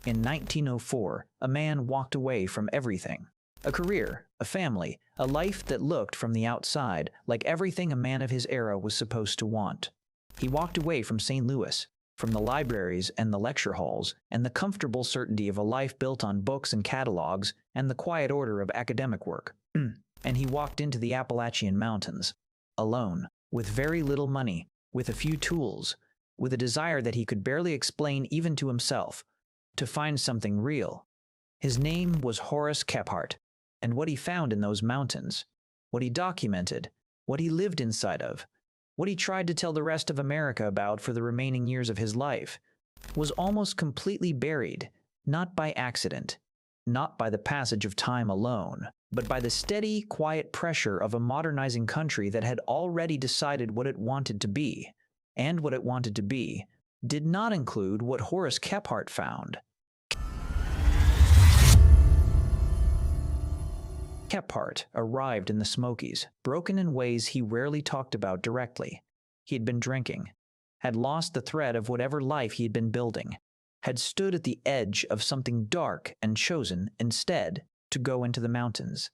In 1904, a man walked away from everything. A career, a family, a life that looked from the outside like everything a man of his era was supposed to want. He walked away from St. Louis, from the libraries and the lecture halls, and the comfortable certainty of a life built on books and catalogs and the quiet order of academic work. And he walked into the Appalachian Mountains, alone, with very little money, with a few tools, with a desire that he could barely explain even to himself, to find something real. His name was Horace Kephart, and what he found in those mountains, what he documented, what he lived inside of, what he tried to tell the rest of America about for the remaining years of his life, was almost completely buried, not by accident, not by the passage of time alone, but by the steady, quiet pressure of a modernizing country that had already decided what it wanted to be, and what it wanted to be did not include what Horace Kephart found. Kephart arrived in the Smokies, broken in ways he rarely talked about directly. He had been drinking, had lost the thread of whatever life he had been building, had stood at the edge of something dark and chosen, instead, to go into the mountains.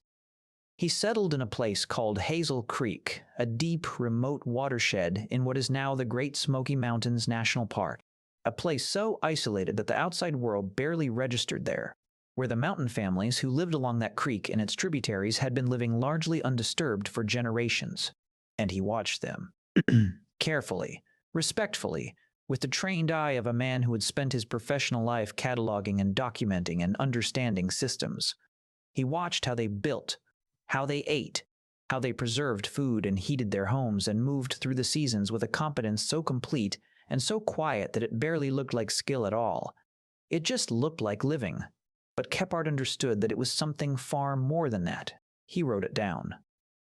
He settled in a place called Hazel Creek, a deep, remote watershed in what is now the Great Smoky Mountains National Park, a place so isolated that the outside world barely registered there, where the mountain families who lived along that creek and its tributaries had been living largely undisturbed for generations. And he watched them, carefully, respectfully, with the trained eye of a man who had spent his professional life cataloging and documenting and understanding systems. He watched how they built, how they ate, how they preserved food and heated their homes and moved through the seasons with a competence so complete and so quiet that it barely looked like skill at all. It just looked like living. But Kephart understood that it was something far more than that. He wrote it down.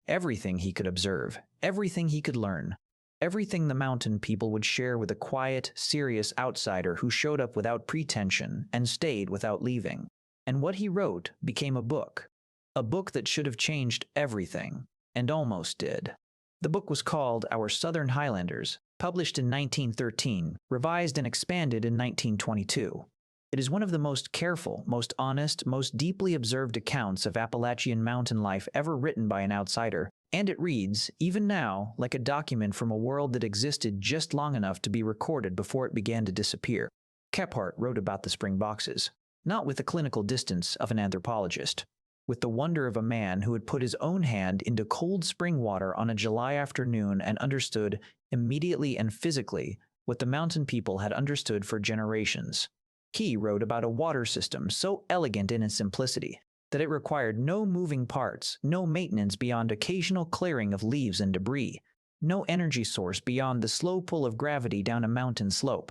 Everything he could observe, everything he could learn, everything the mountain people would share with a quiet, serious outsider who showed up without pretension and stayed without leaving. And what he wrote became a book that should have changed everything, and almost did. The book was called Our Southern Highlanders, published in 1913, revised and expanded in 1922. It is one of the most careful, most honest, most deeply observed accounts of Appalachian mountain life ever written by an outsider, and it reads, even now, like a document from a world that existed just long enough to be recorded before it began to disappear. Kephart wrote about the spring boxes, not with the clinical distance of an anthropologist, with the wonder of a man who had put his own hand into cold spring water on a July afternoon and understood, immediately and physically, what the mountain people had understood for generations. He wrote about a water system so elegant in its simplicity that it required no moving parts, no maintenance beyond occasional clearing of leaves and debris, no energy source beyond the slow pull of gravity down a mountain slope.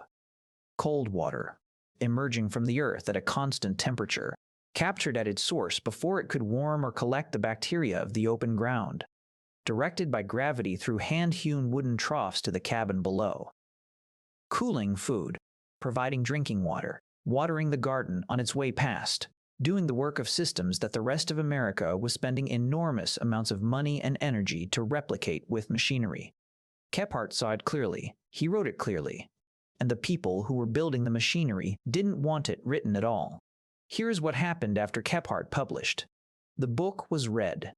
Cold water, emerging from the earth at a constant temperature, captured at its source before it could warm or collect the bacteria of the open ground, directed by gravity through hand-hewn wooden troughs to the cabin below. Cooling food, providing drinking water, watering the garden on its way past, doing the work of systems that the rest of America was spending enormous amounts of money and energy to replicate with machinery. Kephart saw it clearly, he wrote it clearly, and the people who were building the machinery didn't want it written at all. Here's what happened after Kephart published. The book was read,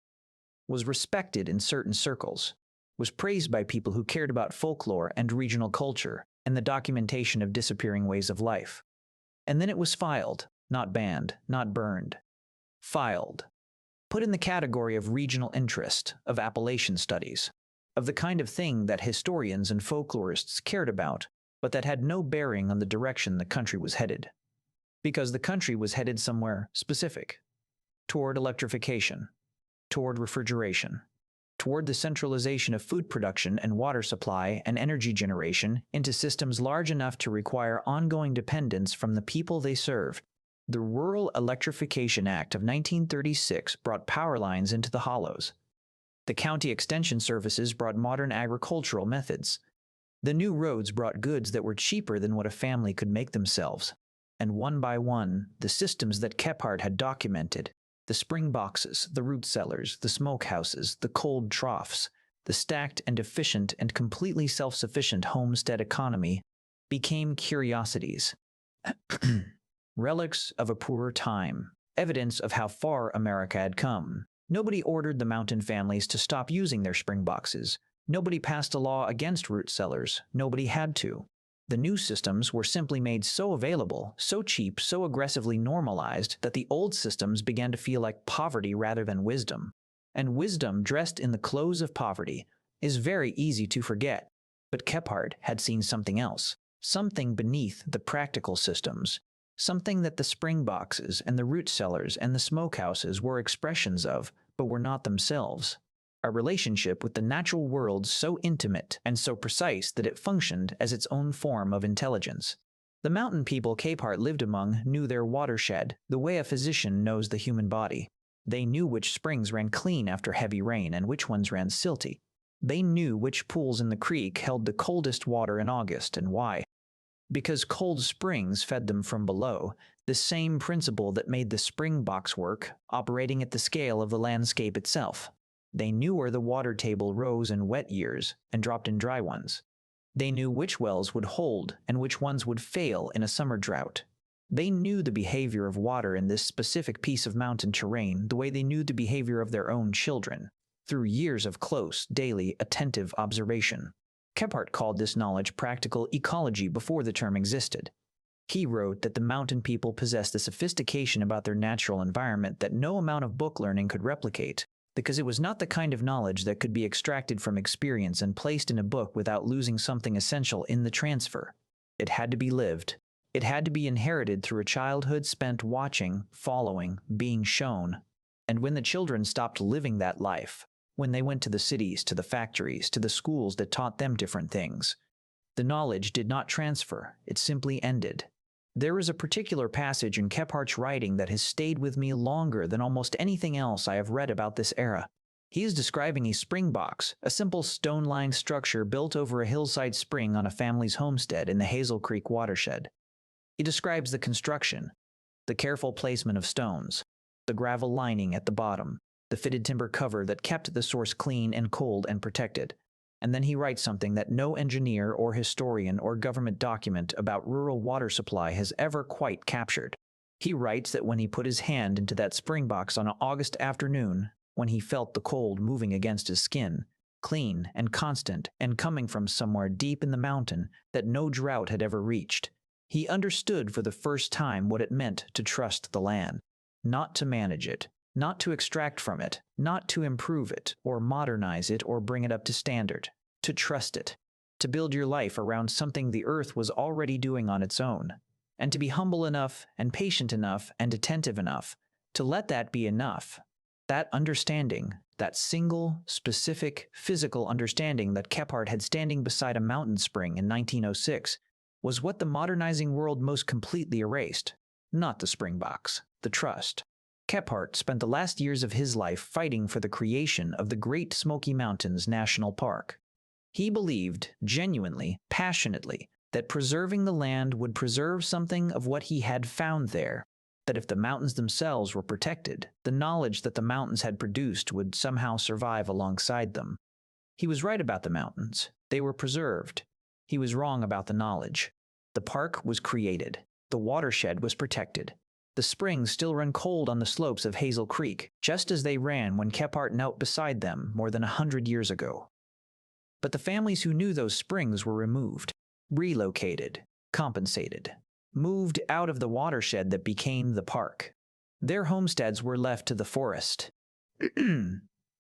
was respected in certain circles, was praised by people who cared about folklore and regional culture and the documentation of disappearing ways of life. And then it was filed, not banned, not burned. Filed. Put in the category of regional interest, of Appalachian studies, of the kind of thing that historians and folklorists cared about, but that had no bearing on the direction the country was headed. Because the country was headed somewhere specific, toward electrification, toward refrigeration, toward the centralization of food production and water supply and energy generation into systems large enough to require ongoing dependence from the people they serve. The Rural Electrification Act of 1936 brought power lines into the hollows. The county extension services brought modern agricultural methods. The new roads brought goods that were cheaper than what a family could make themselves. And one by one, the systems that Kephart had documented, the spring boxes, the root cellars, the smokehouses, the cold troughs, the stacked and efficient and completely self-sufficient homestead economy, became curiosities. relics of a poorer time, evidence of how far America had come. Nobody ordered the mountain families to stop using their springboxes. Nobody passed a law against root cellars. Nobody had to. The new systems were simply made so available, so cheap, so aggressively normalized that the old systems began to feel like poverty rather than wisdom. And wisdom dressed in the clothes of poverty is very easy to forget. But Kephart had seen something else, something beneath the practical systems, something that the springboxes and the root cellars and the smokehouses were expressions of, but were not themselves. A relationship with the natural world so intimate and so precise that it functioned as its own form of intelligence. The mountain people Kephart lived among knew their watershed the way a physician knows the human body. They knew which springs ran clean after heavy rain and which ones ran silty. They knew which pools in the creek held the coldest water in August and why. Because cold springs fed them from below, the same principle that made the springbox work, operating at the scale of the landscape itself. They knew where the water table rose in wet years and dropped in dry ones. They knew which wells would hold and which ones would fail in a summer drought. They knew the behavior of water in this specific piece of mountain terrain the way they knew the behavior of their own children, through years of close, daily, attentive observation. Kephart called this knowledge practical ecology before the term existed. He wrote that the mountain people possessed a sophistication about their natural environment that no amount of book learning could replicate, because it was not the kind of knowledge that could be extracted from experience and placed in a book without losing something essential in the transfer. It had to be lived. It had to be inherited through a childhood spent watching, following, being shown. And when the children stopped living that life, when they went to the cities, to the factories, to the schools that taught them different things, the knowledge did not transfer, it simply ended. There is a particular passage in Kephart's writing that has stayed with me longer than almost anything else I have read about this era. He is describing a springbox, a simple stone-lined structure built over a hillside spring on a family's homestead in the Hazel Creek watershed. He describes the construction, the careful placement of stones, the gravel lining at the bottom, the fitted timber cover that kept the source clean and cold and protected. And then he writes something that no engineer or historian or government document about rural water supply has ever quite captured. He writes that when he put his hand into that springbox on an August afternoon, when he felt the cold moving against his skin, clean and constant and coming from somewhere deep in the mountain that no drought had ever reached, he understood for the first time what it meant to trust the land, not to manage it, not to extract from it, not to improve it, or modernize it, or bring it up to standard, to trust it, to build your life around something the earth was already doing on its own, and to be humble enough and patient enough and attentive enough to let that be enough. That understanding, that single, specific, physical understanding that Kephart had standing beside a mountain spring in 1906, was what the modernizing world most completely erased, not the springbox, the trust. Kephart spent the last years of his life fighting for the creation of the Great Smoky Mountains National Park. He believed, genuinely, passionately, that preserving the land would preserve something of what he had found there, that if the mountains themselves were protected, the knowledge that the mountains had produced would somehow survive alongside them. He was right about the mountains. They were preserved. He was wrong about the knowledge. The park was created. The watershed was protected. The springs still run cold on the slopes of Hazel Creek, just as they ran when Kephart knelt beside them more than 100 years ago. But the families who knew those springs were removed, relocated, compensated, moved out of the watershed that became the park. Their homesteads were left to the forest.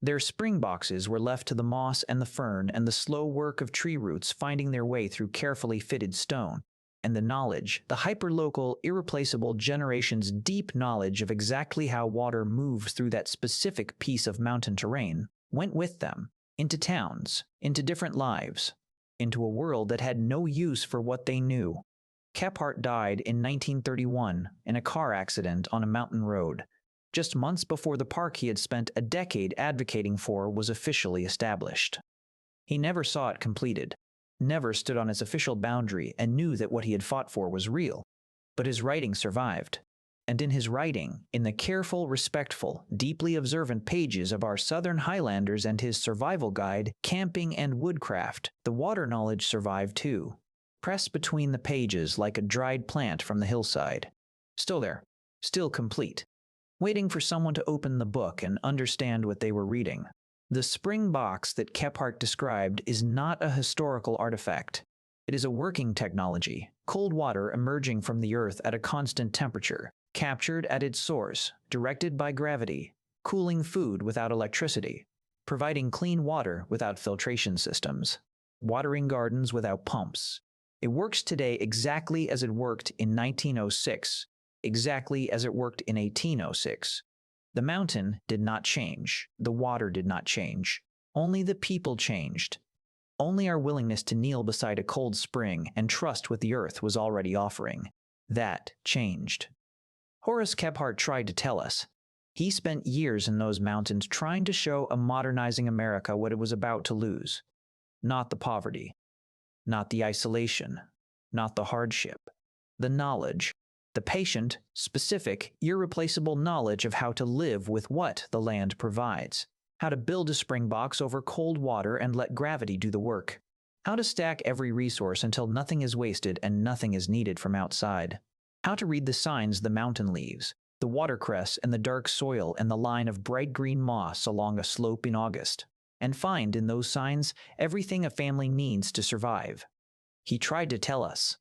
Their springboxes were left to the moss and the fern and the slow work of tree roots finding their way through carefully fitted stone. And the knowledge, the hyperlocal, irreplaceable generation's deep knowledge of exactly how water moves through that specific piece of mountain terrain, went with them, into towns, into different lives, into a world that had no use for what they knew. Kephart died in 1931 in a car accident on a mountain road, just months before the park he had spent a decade advocating for was officially established. He never saw it completed, never stood on its official boundary and knew that what he had fought for was real. But his writing survived. And in his writing, in the careful, respectful, deeply observant pages of Our Southern Highlanders and his survival guide, Camping and Woodcraft, the water knowledge survived too, pressed between the pages like a dried plant from the hillside. Still there, still complete, waiting for someone to open the book and understand what they were reading. The spring box that Kephart described is not a historical artifact. It is a working technology, cold water emerging from the earth at a constant temperature, captured at its source, directed by gravity, cooling food without electricity, providing clean water without filtration systems, watering gardens without pumps. It works today exactly as it worked in 1906, exactly as it worked in 1806. The mountain did not change. The water did not change. Only the people changed. Only our willingness to kneel beside a cold spring and trust what the earth was already offering. That changed. Horace Kephart tried to tell us. He spent years in those mountains trying to show a modernizing America what it was about to lose. Not the poverty. Not the isolation. Not the hardship. The knowledge. The patient, specific, irreplaceable knowledge of how to live with what the land provides. How to build a spring box over cold water and let gravity do the work. How to stack every resource until nothing is wasted and nothing is needed from outside. How to read the signs the mountain leaves, the watercress and the dark soil and the line of bright green moss along a slope in August, and find in those signs everything a family needs to survive. He tried to tell us.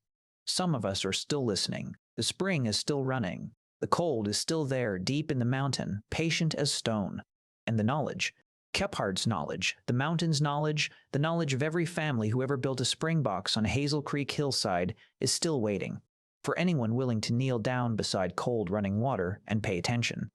Some of us are still listening. The spring is still running. The cold is still there, deep in the mountain, patient as stone. And the knowledge, Kephart's knowledge, the mountain's knowledge, the knowledge of every family who ever built a spring box on Hazel Creek hillside, is still waiting for anyone willing to kneel down beside cold running water and pay attention.